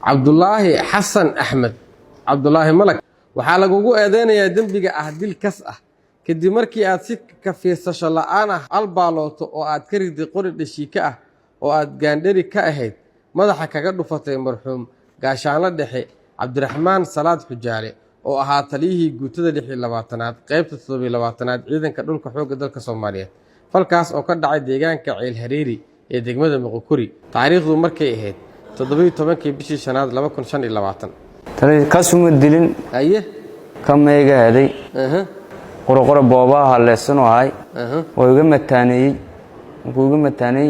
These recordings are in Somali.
Cabdullaahi Xasan Axmed Cabdullaahi Malak waxaa lagugu eedeynayaa dembiga ah dil kas ah kadib markii aad si ka fiirsasho la'aan ah albaalooto oo aad ka riday qori dhashiika ah oo aad gaandhari ka ahayd madaxa kaga dhufatay marxuum gaashaanle dhexe Cabdiraxmaan Salaad Xujaale oo ahaa taliyihii guutada 26aad qaybta 27aad ciidanka dhulka xoogga dalka Soomaaliyeed falkaas oo ka dhacay deegaanka Ceel Hareeri ee degmada Muqokuri taariikhdu markay ahayd 17 bishii shanaad 2025 tani kasuma dilin aye kamayga haday qorqor boobaha leesano ay oo iga mataanay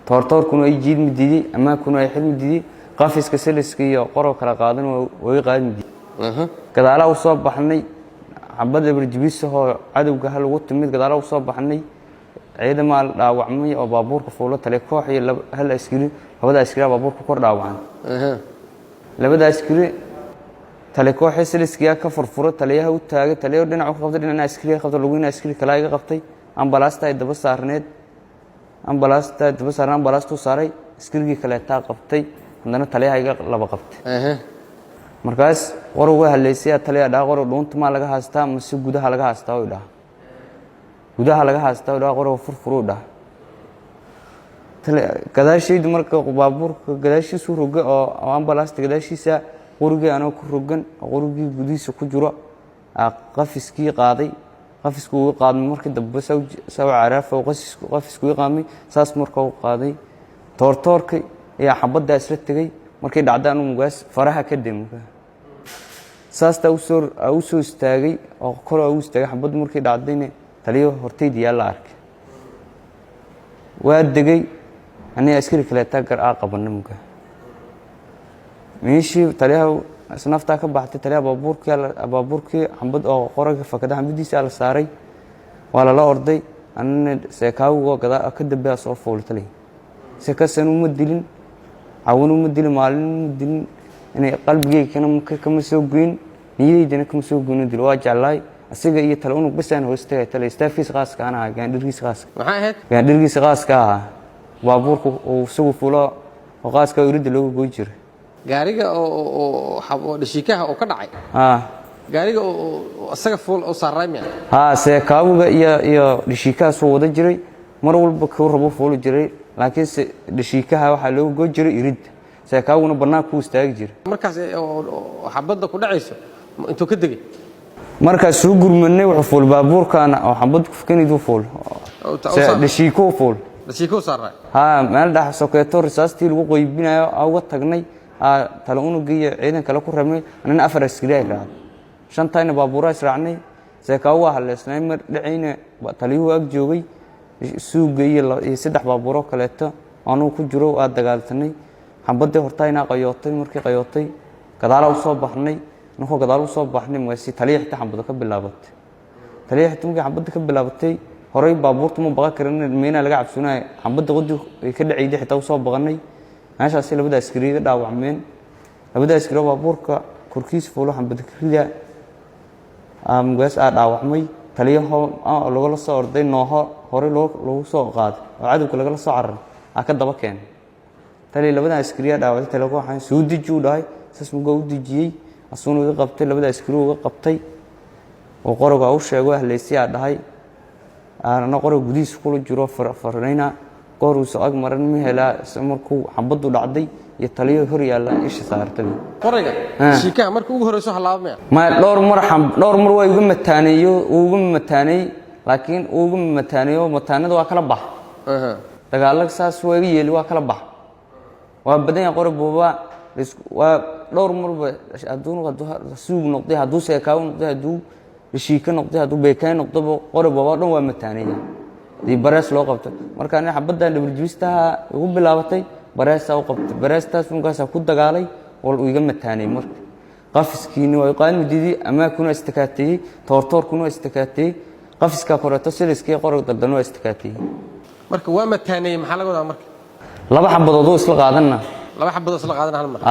tortorkuna ay jiid midii ama kuna ay xilmi didi qafiska saliska iyo qoro kala qaadan way qaadmidi gadaala u soo baxnay xabada barjibisaho cadawga hal ugu timid gadaala u soo baxnay ciidamada dhaawacmay oo baabuurka fuulo tale koox iyo hal askari labada askari baabuurka kor dhaawacan labada askari tale koox saliskiya ka furfuro taliyaha u taagay taliyaha dhinac u qabtay dhinaca askari qabtay lagu in askari kala iga qabtay ambalaasta ay daba saarneed ambalaasta saaray askarigii kale taa qabtay hadana taliyaha iga laba qabtay markaas waruga haleysay taliyaha dhaaqoro dhuunta ma laga haastaa mise gudaha laga haastaa oo dhaha gudaha laga haastaa oo dhaaqoro furfuro dhaha gadaashiisa marka baabuurka gadaashiisa roga oo ambalaasta gadaashiisa qoriga anoo ku rogan qorigii gudihiisa ku jiro qafiskii qaaday qafisku qaadmay markii dambe soo caraaf oo qafisku qaamay saas markaa uu qaaday tortorkay iyo xabada isla tagay markii dhacdaan uu mugaas faraha ka deemka saasta uu soo istaagay oo kor uu istaagay xabad markii dhacdayna taliyo horteydii yaa la arkay waa degay ani askari kale taageer qabanay muga meeshii taliyaha snafta ka baxtay taliyaha baabuurkii xabad oo qoraga fakada xabadiisa la saaray wala la orday anna seekaawo gada ka dambe soo fooltay seekasan uma dilin awoon uma dilin maalin uma dilin inay qalbigeyga kama soo goyn niyadeydana kama soo goyn dil waa jeclay asiga iyo talawnu basaan hoostay taliya staafis qaaska ana gaandhirgiis qaaska maxay ahayd gaandhirgiis qaaska baabuurku oo soo fuulo oo qaaska urida loogu gooy jiray gaariga oo dhashiikaha oo ka dhacay gaariga oo asaga fuul oo saaray miya seekaabuga iyo dhashiikaha soo wada jiray mar walba ka rabo fuul jiray laakiin dhashiikaha waxa loo gooy jiray irid seekaabuna banaanka ku istaagi jiray markaas xabada ku dhacayso intuu ka degay markaas soo gurmanay wuxuu fuul baabuurkana oo xabad ku fikanidu fuul dhashiiko fuul dhashiiko saaray meel dhax sokeeto risaastii lagu qoybinayo uga tagnay talo unugiyo ciidan kale ku rabnay anana afar askari ay raad shantayna baabuura israacnay seekaawo waa haleesnay mar dhacayna taliyuhu ag joogay suuga iyo saddex baabuuro kaleeto aanu ku jiro waa dagaaltanay xabadii hortayna qayootay markii qayootay gadaal u soo baxnay noo gadaal u soo baxnay maasi taliyaha xabada ka bilaabatay taliyaha markii xabada ka bilaabatay horay baabuurtu ma baqa karin meena laga cabsanaay xabada qodi ka dhacayday xitaa u soo baqanay meeshaas labada askari ga dhaawacmeen labada askari baabuurka korkiis fuulo xabada kiriya mugaas dhaawacmay taliyaha laga la soo orday nooho hore loo soo qaaday oo cadawga laga la soo carar ka daba keen taliyaha labada askari dhaawacay taliyaha waxaan soo dejiyay dhahay saas muga u dejiyay asuuna uga qabtay labada askari uga qabtay oo qoroga u sheegay haleysay dhahay ana qoro gudiis ku jiro farnayna qoruuso ag maran ma hela markuu xabadu dhacday iyo taliyo hor yaala isha saartay qoriga shika markuu ugu horeyso halaabmay ma dhowr mar way uga mataanay laakiin ugu mataanada waa kala bax dagaalka saas way yeeli waa kala bax waa badan qoro booba waa dhowr marba aduun suug noqday haduu seekaaw noqday haduu shika noqday haduu beekay noqdo qoro booba dhan waa mataanay barees loo qabtay marka aan xabadan dhabarjibistaha ugu bilaabatay barees u qabtay bareestaas markaas ku dagaalay wal uu iga mataanay marka qafiskiina way qaan midii ama kuna istakaatay tortorkuna istakaatay qafiska korato siliskii qoro daldano istakaatay marka waa mataanay maxaa laga wadaa marka laba xabadood isla qaadana hal mar